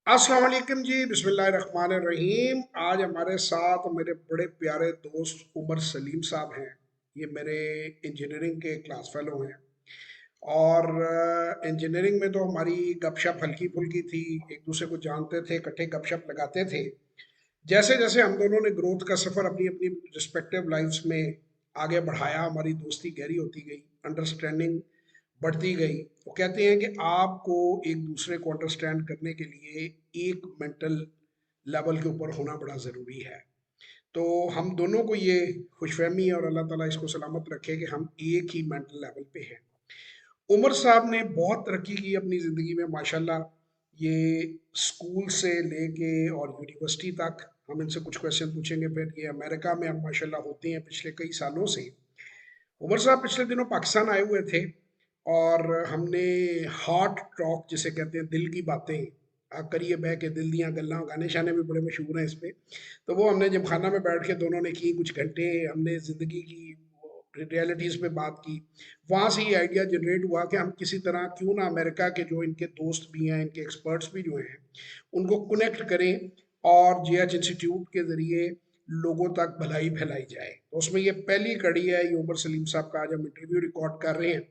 अस्सलाम वालेकुम जी, बिस्मिल्लाहिर्रहमानिर्रहीम। आज हमारे साथ मेरे बड़े प्यारे दोस्त उमर सलीम साहब हैं। ये मेरे इंजीनियरिंग के क्लास फेलो हैं। और इंजीनियरिंग में तो हमारी गपशप हल्की फुल्की थी, एक दूसरे को जानते थे, इकट्ठे गपशप लगाते थे। जैसे जैसे हम दोनों ने ग्रोथ का सफ़र अपनी अपनी रिस्पेक्टिव लाइफ्स में आगे बढ़ाया, हमारी दोस्ती गहरी होती गई, अंडरस्टैंडिंग बढ़ती गई। वो कहते हैं कि आपको एक दूसरे को अंडरस्टैंड करने के लिए एक मेंटल लेवल के ऊपर होना बड़ा ज़रूरी है। तो हम दोनों को ये खुशफहमी और अल्लाह ताला इसको सलामत रखे कि हम एक ही मेंटल लेवल पे हैं। उमर साहब ने बहुत तरक्की की अपनी ज़िंदगी में माशाल्लाह। ये स्कूल से लेके और यूनिवर्सिटी तक हम इनसे कुछ क्वेश्चन पूछेंगे। फिर ये अमेरिका में अब माशाल्लाह होते हैं पिछले कई सालों से। उमर साहब पिछले दिनों पाकिस्तान आए हुए थे और हमने हार्ट टॉक जिसे कहते हैं, दिल की बातें, करिए बह के दिल दियाँ गल्लां, गाने शाने भी बड़े मशहूर हैं इस पे। तो वो हमने जब खाना में बैठ के दोनों ने की, कुछ घंटे हमने ज़िंदगी की रियलिटीज़ पे बात की। वहाँ से ये आइडिया जनरेट हुआ कि हम किसी तरह क्यों ना अमेरिका के जो इनके दोस्त भी हैं, इनके एक्सपर्ट्स भी जो हैं, उनको कनेक्ट करें और जीएच इंस्टीट्यूट के ज़रिए लोगों तक भलाई फैलाई जाए। तो उसमें ये पहली कड़ी है, ये उमर सलीम साहब का आज हम इंटरव्यू रिकॉर्ड कर रहे हैं।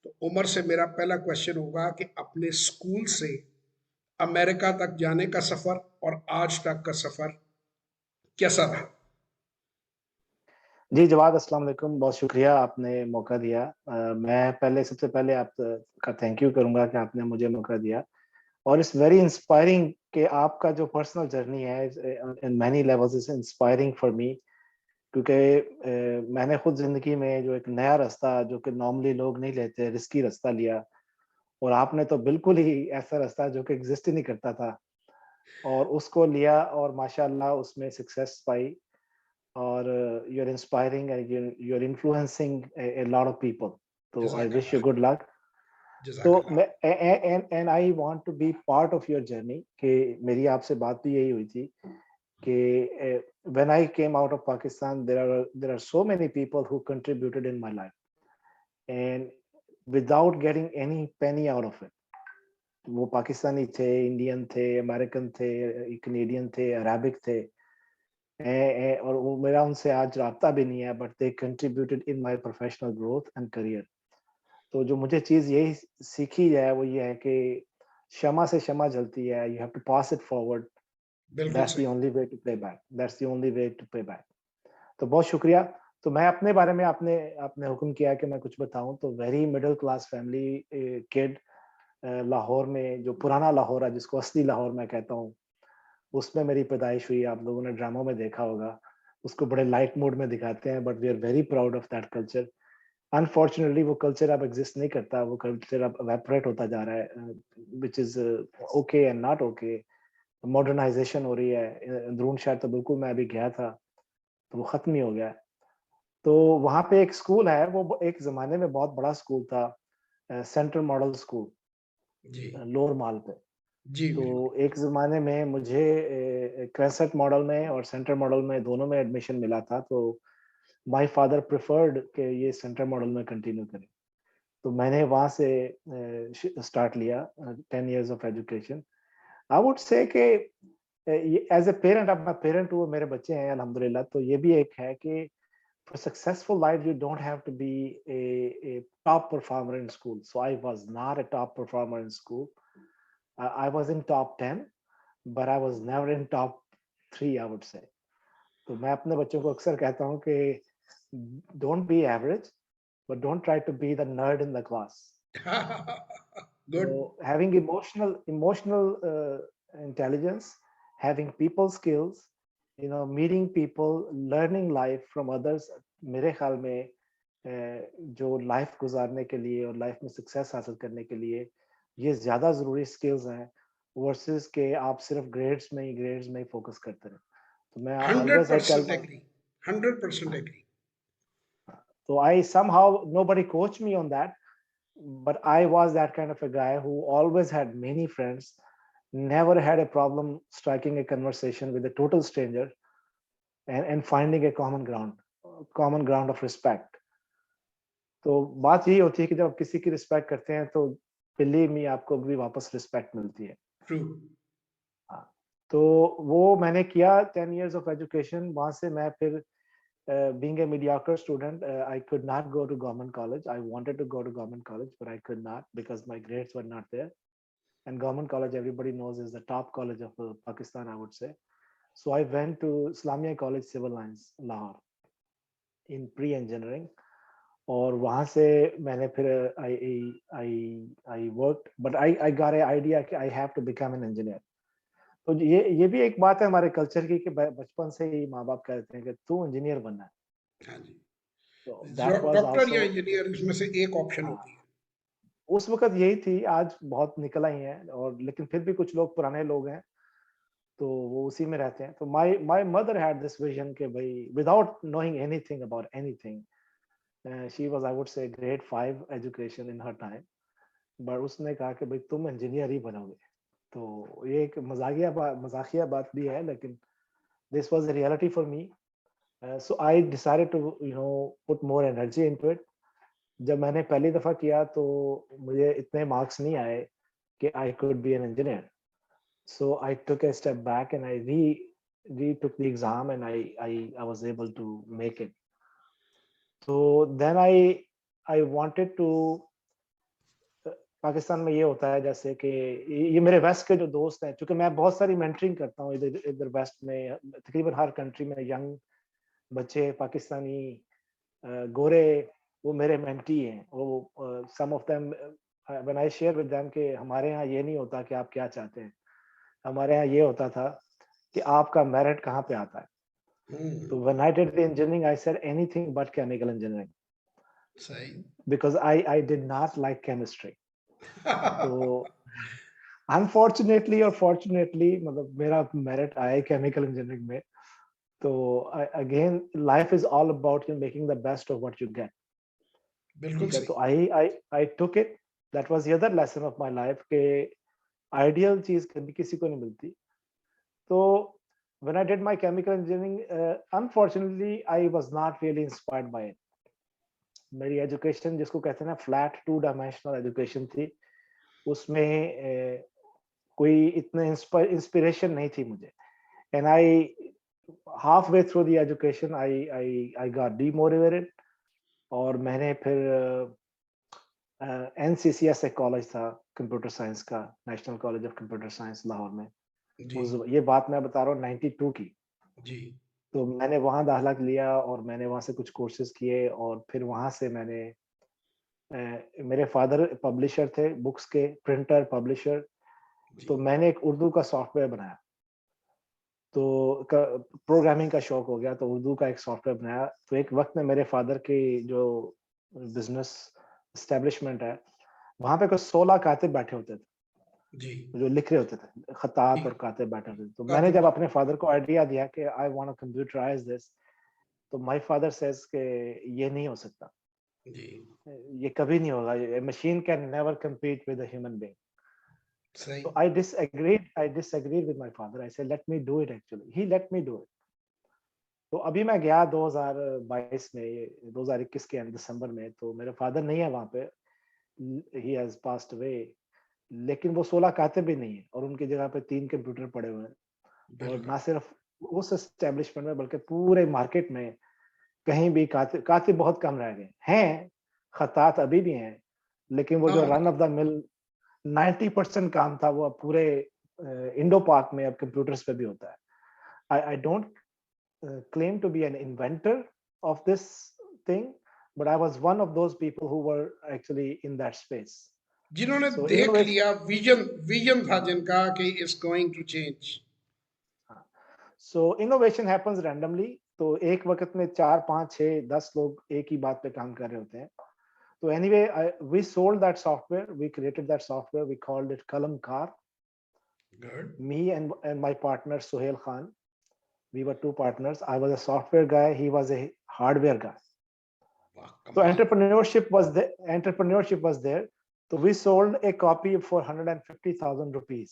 तो उमर से मेरा पहला क्वेश्चन होगा कि अपने स्कूल से अमेरिका तक जाने का सफ़र और आज तक का सफ़र कैसा रहा? जी जवाद, अस्सलाम वालेकुम। बहुत शुक्रिया आपने मौका दिया। मैं पहले सबसे पहले आपका थैंक यू करूँगा कि आपने मुझे मौका दिया और इट्स वेरी इंस्पायरिंग कि आपका जो पर्सनल जर्नी है in many levels is inspiring for me, क्योंकि मैंने खुद ज़िंदगी में जो एक नया रास्ता जो कि नॉर्मली लोग नहीं लेते, रिस्की रास्ता लिया और आपने तो बिल्कुल ही ऐसा रास्ता जो कि एग्जिस्ट ही नहीं करता था और उसको लिया और माशाल्लाह उसमें सक्सेस पाई और you're inspiring and you're influencing a lot of people. So I wish you जजाकल्लाह। good luck. तो जजाकल्लाह। मैं and I want to be part of your journey कि मेरी आपसे बात भी यही हुई थी कि when I came out of Pakistan there are so many people who contributed in my life and without getting any penny out of it. वो पाकिस्तानी थे, इंडियन थे, अमेरिकन थे, कनेडियन थे, अरेबिक थे और वो मेरा उनसे आज राब्ता भी नहीं है, but they contributed in my professional growth and career. तो जो मुझे चीज़ यही सीखी है वो ये है कि क्षमा से क्षमा जलती है, you have to pass it forward, बिल्कुल दैट्स द सही। Only way to pay back, that's the only way to pay back. तो बहुत शुक्रिया। तो मैं अपने बारे में आपने आपने हुक्म किया कि मैं कुछ बताऊं, तो very middle class family kid, Lahore में, जो पुराना लाहौर है जिसको असली लाहौर मैं कहता हूँ, उसमें मेरी पैदाइश हुई। आप लोगों ने ड्रामों में देखा होगा, उसको बड़े लाइट मूड में दिखाते हैं, but we are very proud of that culture. Unfortunately वो कल्चर अब एग्जिस्ट नहीं करता, वो कल्चर अब एवेपोरेट होता जा रहा है, which is okay and not okay. Modernisation हो रही है, अंदरून शहर तो बिल्कुल मैं अभी गया था तो वो खत्म ही हो गया है। तो वहाँ पे एक स्कूल है, वो एक जमाने में बहुत बड़ा स्कूल था, सेंट्रल मॉडल स्कूल, जी। लोअर माल पे। जी तो बिल्कुल। एक ज़माने में मुझे क्रेसेंट मॉडल में और सेंटर मॉडल में दोनों में एडमिशन मिला था, तो माय फादर प्रेफर्ड कि ये सेंटर मॉडल में कंटिन्यू करें। तो मैंने वहाँ से स्टार्ट लिया 10 years of education. I would say कि एज ए पेरेंट, अब मैं पेरेंट हूँ, मेरे बच्चे हैं अल्हम्दुलिल्लाह, तो ये भी एक है कि for successful life you don't have to be a top performer in school. So I was not a top performer in school. I was in top 10, but I was never in top 3, I would say. तो मैं अपने बच्चों को अक्सर कहता हूँ कि don't be average, but don't try to be the nerd in the class. Good. So having emotional intelligence, having people skills, meeting people, learning life from others, मेरे ख्याल में जो लाइफ गुजारने के लिए और लाइफ में सक्सेस हासिल करने के लिए ये ज्यादा जरूरी स्किल्स हैं वर्सेस के आप सिर्फ ग्रेड्स में ही फोकस करते रहे। तो मैं hundred always I tell percent my, agree. 100% agree. तो I somehow nobody coached me on that, but I was that kind of a guy who always had many friends, never had a problem striking a conversation with a total stranger and finding a common ground of respect. तो बात यही होती है कि जब आप किसी की रिस्पेक्ट करते हैं तो बिलीव मी आपको भी वापस रिस्पेक्ट मिलती है। ट्रू। तो वो मैंने किया 10 years of education. वहाँ से मैं फिर being a mediocre student, I could not go to government college. I wanted to go to government college, but I could not because my grades were not there. And government college, everybody knows, is the top college of Pakistan, I would say. So I went to Islamia College Civil Lines, Lahore, in pre-engineering. और वहाँ से मैंने फिर I worked, but I got an idea कि I have to become an engineer. तो ये भी एक बात है हमारे कल्चर की कि बचपन से ही माँ बाप कहते हैं कि तू इंजीनियर बनना है. हाँ जी, तो that was डॉक्टर या also, इंजीनियर इसमें से एक ऑप्शन हाँ, होती है. उस वक्त यही थी. आज बहुत निकल आई हैं, और लेकिन फिर भी कुछ लोग पुराने लोग हैं तो वो उसी में रहते हैं. तो my mother had this vision कि भाई without knowing anything about anything, she was, I would say, grade 5 education in her time, but उसने कहा कि भाई तुम इंजीनियर ही बनोगे. तो ये एक मजाकिया बात भी है, लेकिन this was a reality for me. So I decided to put more energy into it. जब मैंने पहली दफा किया तो मुझे इतने मार्क्स नहीं आए कि I could be an engineer. So I took a step back and I retook the exam, and I was able to make it. So then I wanted to, Pakistan में ये होता है जैसे कि ये मेरे वेस्ट के जो दोस्त हैं, क्योंकि मैं बहुत सारी मेंटरिंग करता हूँ इधर इधर वेस्ट में, तकरीबन हर कंट्री में यंग बच्चे पाकिस्तानी गोरे वो मेरे मेंटी हैं. वो some of them when I share with them कि हमारे यहाँ ये नहीं होता कि आप क्या चाहते हैं, हमारे यहाँ ये होता था कि आपका मेरिट कहाँ पे आता है. तो when I did the engineering I said anything but chemical engineering, सही. Because I did not like chemistry. तो अनफॉर्चुनेटली और फॉर्चुनेटली मतलब मेरा मेरिट आया केमिकल इंजीनियरिंग में. तो again life is all about you making the best of what you get. बिल्कुल ठीक है, सही. तो I took it. That was the other lesson of my life के आइडियल चीज कभी किसी को नहीं मिलती. तो when I did my chemical engineering, unfortunately I was not really inspired by it. मेरी एजुकेशन जिसको कहते हैं ना फ्लैट 2 डायमेंशनल एजुकेशन थी, उसमें कोई इतने इंस्पिरेशन नहीं थी मुझे. And I halfway through the education I got demotivated. और मैंने फिर NCCS एक कॉलेज था कंप्यूटर साइंस का, national college of computer science Lahore में. जी ये बात मैं बता रहा हूँ 92 की. जी. तो मैंने वहाँ दाखिला लिया और मैंने वहाँ से कुछ कोर्सेज किए, और फिर वहाँ से मैंने मेरे फादर पब्लिशर थे बुक्स के, प्रिंटर पब्लिशर. तो मैंने एक उर्दू का सॉफ्टवेयर बनाया. तो प्रोग्रामिंग का शौक हो गया, तो उर्दू का एक सॉफ्टवेयर बनाया. तो एक वक्त में मेरे फादर की जो बिजनेस एस्टेब्लिशमेंट है, वहाँ पे कुछ 16 कातिब बैठे होते थे जी जो लिख रहे होते थे, खतात जी. और कातिब बैठे होते थे. तो मैंने कातिब. जब अपने फादर को आइडिया दिया कि I want to computerise this, तो माय फादर सेज कि ये नहीं हो सकता, जी. ये कभी नहीं होगा, machine can never compete with a human being. सही. So I disagreed with my father. I said let me do it. Actually he let me do it. तो अभी मैं गया 2022 में, 2021 के दिसंबर में, तो मेरे फादर नहीं है वहाँ पे, he has passed away. लेकिन वो 16 कातिब भी नहीं है, और उनकी जगह पे 3 कंप्यूटर पड़े हुए हैं. और बिल्कुल. ना सिर्फ उस एस्टेब्लिशमेंट में बल्कि पूरे मार्केट में कहीं भी कातिब बहुत कम रह गए हैं. खतात अभी भी हैं, लेकिन वो हाँ जो हाँ. रन ऑफ द मिल 90% काम था वो अब पूरे इंडो पार्क में अब कंप्यूटर्स पे भी होता है. I don't claim to be an inventor of this thing, but I was one of those people who were actually in that space. जिन्होंने So देख innovation, लिया, विजन विजन था जिनका कि it's going to change. so innovation happens randomly. तो एक वक्त में 4 5 6 10 लोग एक ही बात पे काम कर रहे होते हैं. So anyway, we sold that software, we created that software, we called it Kalam Car. Good. Me and my partner Suhail Khan, we were 2 partners. I was a software guy, he was a hardware guy. वाह, So कमाल. entrepreneurship was there. So we sold a copy for 150,000 rupees.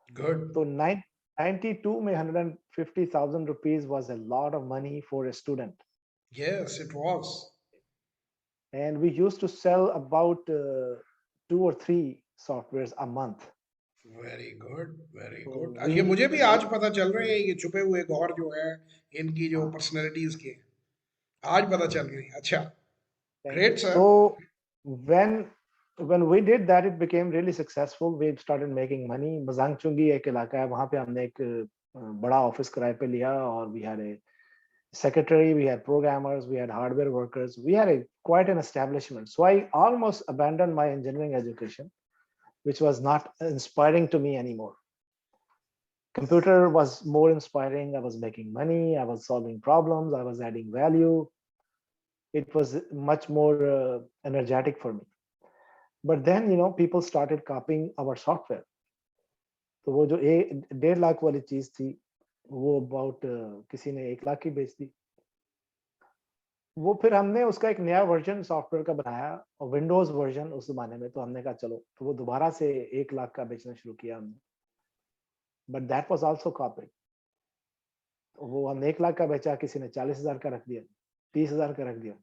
Good. So 92 में 150,000 rupees was a lot of money for a student. Yes it was. And we used to sell about 2 or 3 softwares a month. Very good, very तो good. We ये मुझे भी आज पता चल रहे हैं, ये छुपे हुए गौर जो है इनकी, जो हाँ, पर्सनैलिटीज के, आज पता चल रही है। अच्छा, थैंक यू। Great sir. तो when when we did that, it became really successful. We started making money. मजांगचुंगी एक इलाका है, वहां पे हमने एक बड़ा ऑफिस किराए पे लिया, और we had a secretary, we had programmers, we had hardware workers, we had a quite an establishment. So I almost abandoned my engineering education, which was not inspiring to me anymore. Computer was more inspiring. I was making money, I was solving problems, I was adding value. It was much more energetic for me. But then, people started copying our software. तो वो जो 1.5 लाख वाली चीज थी, वो about किसी ने 1 लाख की बेच दी। वो फिर हमने उसका एक नया वर्जन सॉफ्टवेयर का बनाया, और विंडोज वर्जन उस जमाने में, तो हमने कहा चलो, तो वो दोबारा से 1 लाख का बेचना शुरू किया हमने। But that was also copy. वो हमने 1 लाख का बेचा, किसी ने 40,000 का रख दिया, 30,000 का रख दिया।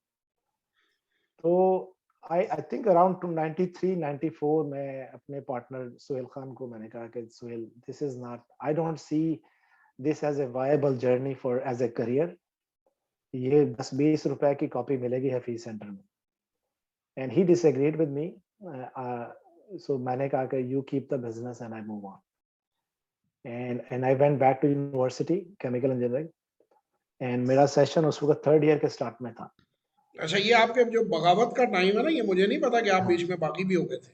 तो आई थिंक अराउंड 93 94 में अपने पार्टनर सुहेल खान को मैंने कहा कि Suhail, this is not, I don't see this as a viable journey for as a career. ये 10-20 रुपए की कॉपी मिलेगी हफीज सेंटर में। And he disagreed with me. So मैंने कहा कि you keep the business and I move on. And I went back to university chemical engineering, and मेरा session उस वक्त 3rd ईयर के स्टार्ट में था। अच्छा, ये आपके जो बगावत का टाइम है ना, ये मुझे नहीं पता कि आप हाँ बीच में बाकी भी हो गए थे।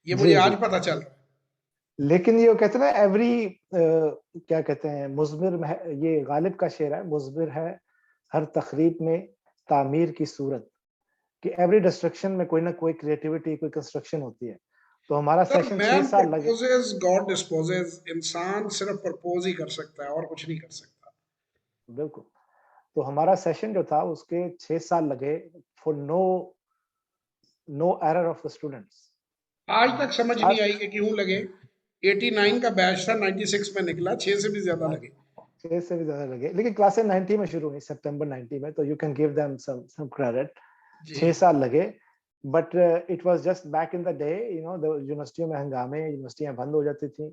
ये मुझे जी जी। आज पता चल रहा है। लेकिन ये कहते हैं ना, एवरी क्या कहते हैं, मुजमिर ये गालिब का शेर है, मुजमिर है हर तकरीब में तामीर की सूरत, कि एवरी डिस्ट्रक्शन में कोई ना कोई क्रिएटिविटी, कोई कंस्ट्रक्शन होती है। तो हमारा सर, सेशन 6 मैन साल लगे। Proposes, God disposes. इंसान सिर्फ प्रपोज ही कर सकता है और कुछ नहीं कर सकता। बिल्कुल। तो हमारा सेशन जो था, उसके 6 साल लगे, for no error of the students. आज तक समझ नहीं चार आई कि क्यों लगे। 89 का बैच था, 96 में निकला, 6 से भी ज्यादा हाँ, लगे। 6 से भी ज्यादा लगे, लेकिन क्लासेस 90 में शुरू हुई, सितंबर 90 में, तो you can give them some credit. जी। 6 साल लगे। But it was just back in the day, यूनिवर्सिटियों में हंगामे, यूनिवर्सिटियां बंद हो जाती थी।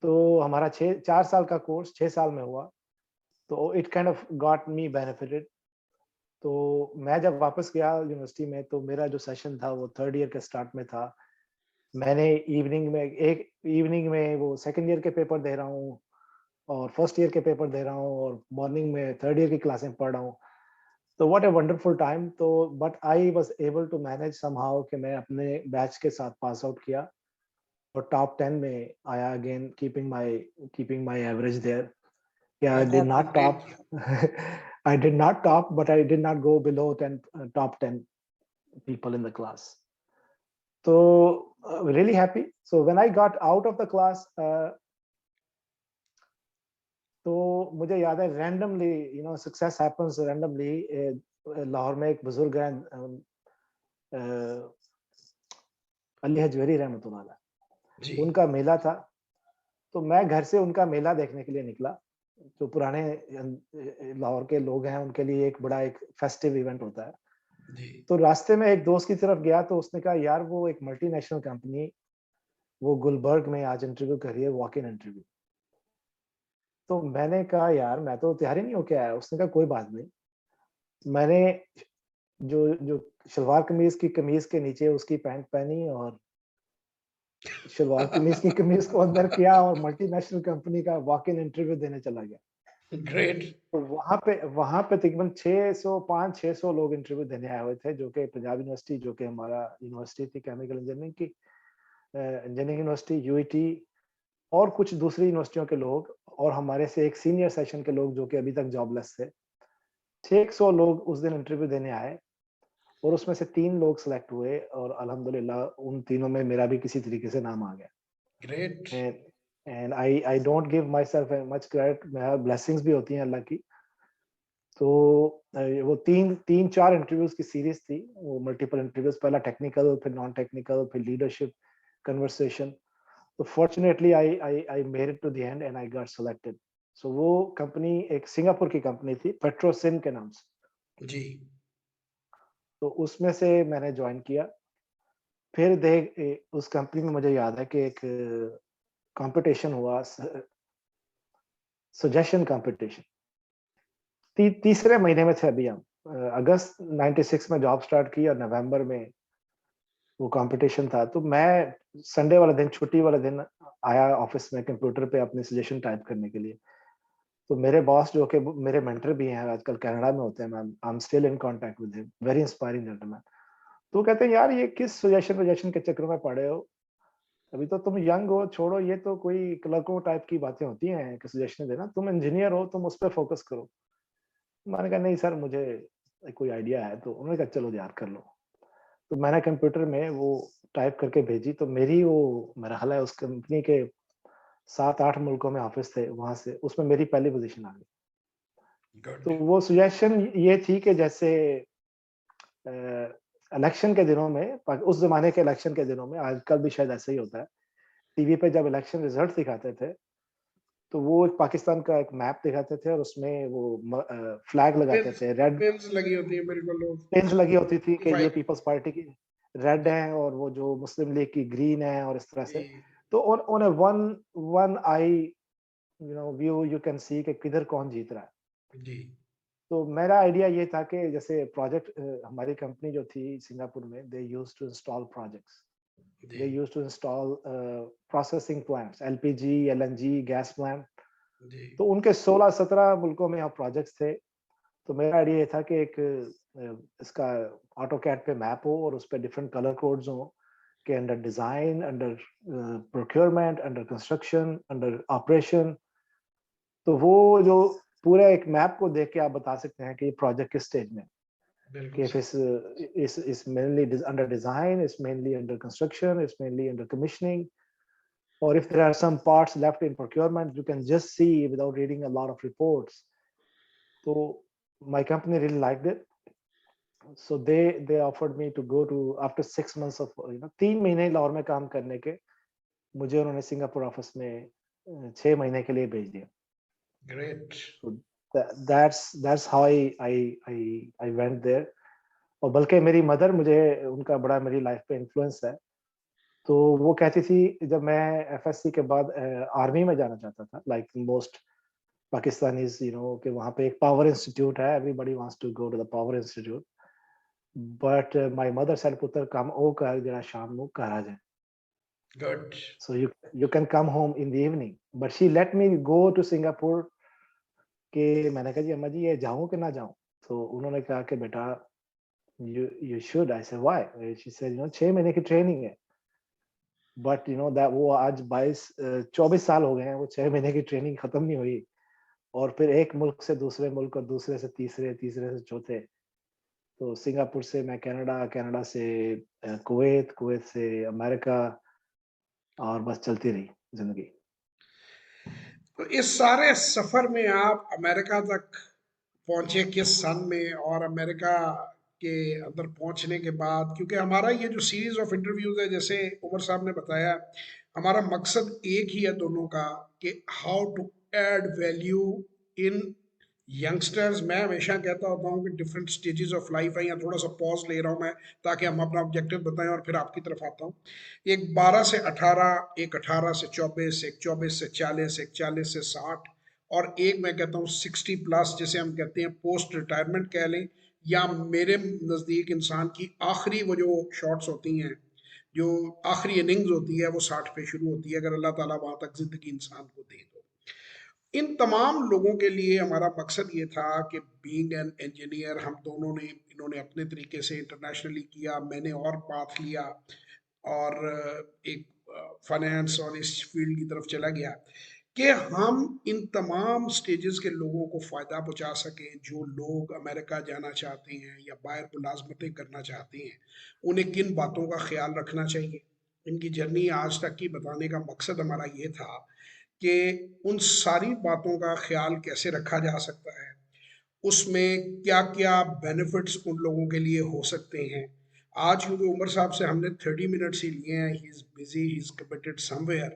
तो हमारा 4 साल का कोर्स 6 साल में हुआ। तो it kind of got me benefited. तो मैं जब वापस गया यूनिवर्सिटी में, तो मेरा जो सेशन था वो 3rd ईयर के स्टार्ट में था। मैंने इवनिंग में वो 2nd ईयर के पेपर दे रहा हूँ, और 1st ईयर के पेपर दे रहा हूँ, और मॉर्निंग में 3rd ईयर की क्लासें पढ़ रहा हूँ। तो व्हाट अ वंडरफुल टाइम। तो but I was able to manage somehow कि मैं अपने बैच के साथ पास आउट किया, और टॉप 10 में आया again, keeping my average there. Yeah, I did बहुत not कमाल top. किया। I did not top, but I did not go below 10 top 10 people in the class. So really happy. So when I got out of the class, तो मुझे याद है randomly, success happens randomly. Lahore में एक बुजुर्ग हैं, अली हजवेरी रहमतुल्लाह अलैह, जी। उनका मेला था। तो मैं घर से उनका मेला देखने के लिए निकला। जो पुराने लाहौर के लोग हैं, उनके लिए एक बड़ा एक फेस्टिव इवेंट होता है। जी। तो रास्ते में एक दोस्त की तरफ गया, तो उसने कहा, यार वो एक मल्टीनेशनल कंपनी, वो गुलबर्ग में आज इंटरव्यू कर रही है, वॉक इन इंटरव्यू। तो मैंने कहा, यार मैं तो तैयारी नहीं होके आया। उसने कहा, कोई बात नहीं। मैंने जो जो शलवार कमीज के नीचे उसकी पैंट पहनी, और शलवार कमीज की कमीज को अंदर किया, और मल्टीनेशनल कंपनी का वॉक इन इंटरव्यू देने चला गया। ग्रेट। तो वहां पे तकरीबन 600 लोग इंटरव्यू देने आए हुए थे, जो कि पंजाब यूनिवर्सिटी, जो कि हमारा यूनिवर्सिटी थी केमिकल इंजीनियरिंग की, इंजीनियरिंग यूनिवर्सिटी, यूईटी, और कुछ दूसरी यूनिवर्सिटियों के लोग, और हमारे से एक सीनियर सेशन के लोग जो कि अभी तक जॉबलेस थे। 600 लोग उस दिन इंटरव्यू देने आए, और उसमें से 3 लोग सिलेक्ट हुए, और अल्हम्दुलिल्लाह उन तीनों में मेरा भी किसी तरीके से नाम आ गया। Great. And and I don't give my self much credit, blessings भी होती हैं अल्लाह की। तो वो तीन चार इंटरव्यूज की सीरीज थी, वो मल्टीपल इंटरव्यूज, पहला टेक्निकल, फिर नॉन टेक्निकल, फिर लीडरशिप कन्वर्सेशन। तो fortunately I made it to the end and I got selected. So वो कंपनी एक सिंगापुर की कंपनी थी, पेट्रोसिन के नाम से। जी। तो उसमें से मैंने ज्वाइन किया। फिर देख उस कंपनी में मुझे याद है कि एक कंपटीशन हुआ, सजेशन कंपटीशन। तीसरे महीने में थे अभी हम, अगस्त 96 में जॉब स्टार्ट की और नवंबर में वो कंपटीशन था। तो मैं संडे वाला दिन, छुट्टी वाला दिन आया ऑफिस में कंप्यूटर पे अपने सजेशन टाइप करने के लिए। तो मेरे बॉस जो कि मेरे मेंटर भी हैं, आजकल कनाडा में होते हैं, I am still in contact with him, very inspiring gentleman. तो कहते हैं यार ये किस सजेशन के चक्कर में पड़े हो, अभी तो तुम यंग हो, छोड़ो ये तो कोई क्लर्कों टाइप की बातें होती हैं कि सजेशन देना, तुम इंजीनियर हो, तुम उस पर फोकस करो। मैंने कहा नहीं सर, मुझे कोई आइडिया है। तो उन्होंने कहा चलो यार कर लो। तो मैंने कंप्यूटर में वो टाइप करके भेजी, तो मेरी वो, मेरा ख्याल है उस कंपनी के 7-8 मुल्कों में ऑफिस थे, वहां से उसमें मेरी पहली पोजीशन आ गई। गुड। तो वो सजेशन ये थी कि जैसे इलेक्शन के दिनों में, उस जमाने के इलेक्शन के दिनों में, आजकल भी शायद ऐसा ही होता है, टीवी पे जब इलेक्शन रिजल्ट दिखाते थे तो वो एक पाकिस्तान का एक मैप दिखाते थे और उसमें वो फ्लैग लगाते थे, रेड पिन्स लगी होती है, बिल्कुल लोग पिन्स लगी होती थी कि ये फाइल। पीपल्स पार्टी की रेड है और वो जो मुस्लिम लीग की ग्रीन है, और इस तरह से। जी तो on A one one eye view you can see कि किधर कौन जीत रहा है। जी तो मेरा आइडिया ये था कि जैसे प्रोजेक्ट, हमारी कंपनी जो थी सिंगापुर में, they used to install projects, जी they used to install processing plants, LPG, LNG, gas plant. जी तो उनके 16-17 मुल्कों में यहाँ प्रोजेक्ट्स थे। तो मेरा आइडिया ये था कि एक इसका ऑटो कैड पे मैप हो और उस पर डिफरेंट कलर कोड्स हो कि under design, under procurement, under construction, under operation. तो वो जो पूरा एक मैप को देख के आप बता सकते हैं कि ये प्रोजेक्ट किस स्टेज में, बिल्कुल सही। is mainly under design, is mainly under construction, is mainly under commissioning, or if there are some parts left in procurement, you can just see without reading a lot of reports. So my company really liked it. So they offered me to go to, after 6 months of 3 महीने लाहौर में काम करने के, मुझे उन्होंने Singapore office में 6 महीने के लिए भेज दिया। Great. So that's how I went there. और बल्कि मेरी मदर, मुझे उनका बड़ा मेरी लाइफ पे इन्फ्लुएंस है। तो वो कहती थी जब मैं एफएससी के बाद आर्मी में जाना चाहता था, लाइक मोस्ट पाकिस्तानीज कि वहाँ पे एक पावर इंस्टीट्यूट है, everybody wants to go to the power institute, but my mother said पुत्र काम ओ कर जरा शाम ਨੂੰ घर आ जाए, good. so you can come home in the evening, but she let me go to Singapore। कि मैंने कहा जी अम्मा जी ये जाऊं कि ना जाऊं। तो उन्होंने कहा कि बेटा you should। I said why? She said 6 महीने की ट्रेनिंग है, बट दैट वो आज 24 साल हो गए हैं, वो 6 महीने की ट्रेनिंग खत्म नहीं हुई। और फिर एक मुल्क से दूसरे मुल्क और दूसरे से तीसरे, तीसरे से चौथे। तो सिंगापुर से मैं कनाडा, कनाडा से कुवैत, कुवैत से अमेरिका, और बस चलती रही जिंदगी। तो इस सारे सफर में आप अमेरिका तक पहुंचे किस सन में, और अमेरिका के अंदर पहुंचने के बाद, क्योंकि हमारा ये जो सीरीज ऑफ इंटरव्यूज है, जैसे उमर साहब ने बताया, हमारा मकसद एक ही है दोनों का, कि how to add value in youngsters. मैं हमेशा कहता होता हूँ कि डिफरेंट स्टेजेस ऑफ लाइफ है, या थोड़ा सा पॉज ले रहा हूँ मैं ताकि हम अपना ऑब्जेक्टिव बताएं, और फिर आपकी तरफ आता हूँ। एक 12 से 18, एक 18 से 24, एक 24 से 40, एक 40 से 60, और एक मैं कहता हूँ 60 प्लस, जिसे हम कहते हैं पोस्ट रिटायरमेंट कह लें, या मेरे नज़दीक इंसान की आखिरी वो जो शॉट्स होती हैं, जो आखिरी इनिंग्स होती है, वो 60 पे शुरू होती है, अगर अल्लाह ताला वहाँ तक ज़िंदगी इंसान को दे तो। इन तमाम लोगों के लिए हमारा मकसद ये था कि बीइंग एन इंजीनियर, हम दोनों ने, इन्होंने अपने तरीके से इंटरनेशनली किया, मैंने और पाथ लिया, और एक फाइनेंस और इस फील्ड की तरफ चला गया, कि हम इन तमाम स्टेजेस के लोगों को फ़ायदा पहुंचा सकें। जो लोग अमेरिका जाना चाहते हैं या बाहर मुलाजमतें करना चाहते हैं, उन्हें किन बातों का ख्याल रखना चाहिए। इनकी जर्नी आज तक की बताने का मकसद हमारा ये था कि उन सारी बातों का ख्याल कैसे रखा जा सकता है, उसमें क्या क्या बेनिफिट्स उन लोगों के लिए हो सकते हैं। आज क्योंकि उमर साहब से हमने 30 मिनट्स ही लिए हैं, he is busy, he is committed somewhere,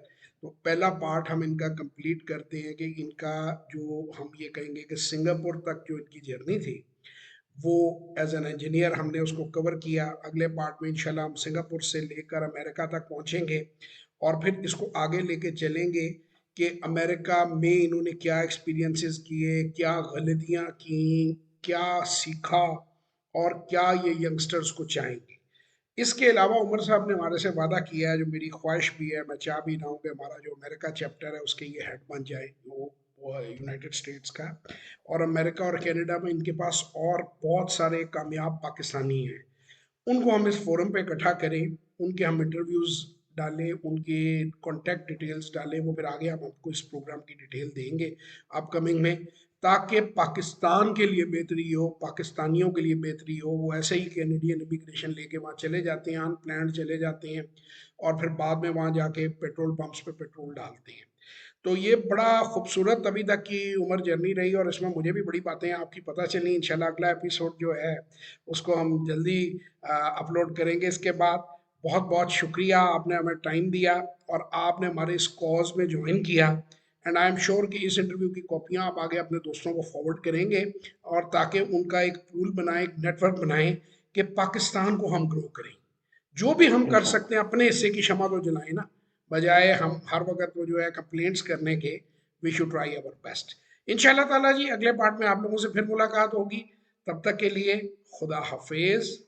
तो पहला पार्ट हम इनका कंप्लीट करते हैं कि इनका जो हम ये कहेंगे कि सिंगापुर तक जो इनकी जर्नी थी, वो एज एन इंजीनियर हमने उसको कवर किया। अगले पार्ट में इंशाल्लाह हम सिंगापुर से लेकर अमेरिका तक पहुंचेंगे, और फिर इसको आगे लेके चलेंगे कि अमेरिका में इन्होंने क्या एक्सपीरियंसेस किए, क्या गलतियां की, क्या सीखा, और क्या ये यंगस्टर्स को चाहेंगे। इसके अलावा उमर साहब ने हमारे से वादा किया है, जो मेरी ख्वाहिश भी है, मैं चाह भी रहा हूँ कि हमारा जो अमेरिका चैप्टर है उसके ये हेड बन जाए, वो है यूनाइटेड स्टेट्स का। और अमेरिका और कनाडा में इनके पास और बहुत सारे कामयाब पाकिस्तानी हैं, उनको हम इस फोरम पे इकट्ठा करें, उनके हम इंटरव्यूज़ डालें, उनके कॉन्टैक्ट डिटेल्स डालें, वो फिर आगे हम आपको इस प्रोग्राम की डिटेल देंगे अपकमिंग में, ताकि पाकिस्तान के लिए बेहतरी हो, पाकिस्तानियों के लिए बेहतरी हो। वो ऐसे ही कैनेडियन इमिग्रेशन लेके वहाँ चले जाते हैं, अनप्लान्ड चले जाते हैं, और फिर बाद में वहाँ जाके पेट्रोल पंप्स पे पेट्रोल डालते हैं। तो ये बड़ा खूबसूरत अभी तक की उम्र जर्नी रही, और इसमें मुझे भी बड़ी बातें आपकी पता चली। इंशाल्लाह अगला एपिसोड जो है उसको हम जल्दी अपलोड करेंगे। इसके बाद बहुत बहुत शुक्रिया, आपने हमें टाइम दिया और आपने हमारे इस कॉज में ज्वाइन किया। एंड आई एम श्योर कि इस इंटरव्यू की कॉपियाँ आप आगे अपने दोस्तों को फॉरवर्ड करेंगे, और ताकि उनका एक पूल बनाए, एक नेटवर्क बनाएं, कि पाकिस्तान को हम ग्रो करें। जो भी हम कर इंशाल्लाह। सकते हैं अपने हिस्से की क्षमा तो जलाएं ना, बजाय हम हर वक्त वो जो है कंप्लेंट्स करने के। We should try our best. इंशाल्लाह ताला जी अगले पार्ट में आप लोगों से फिर मुलाकात होगी। तब तक के लिए खुदा हाफिज।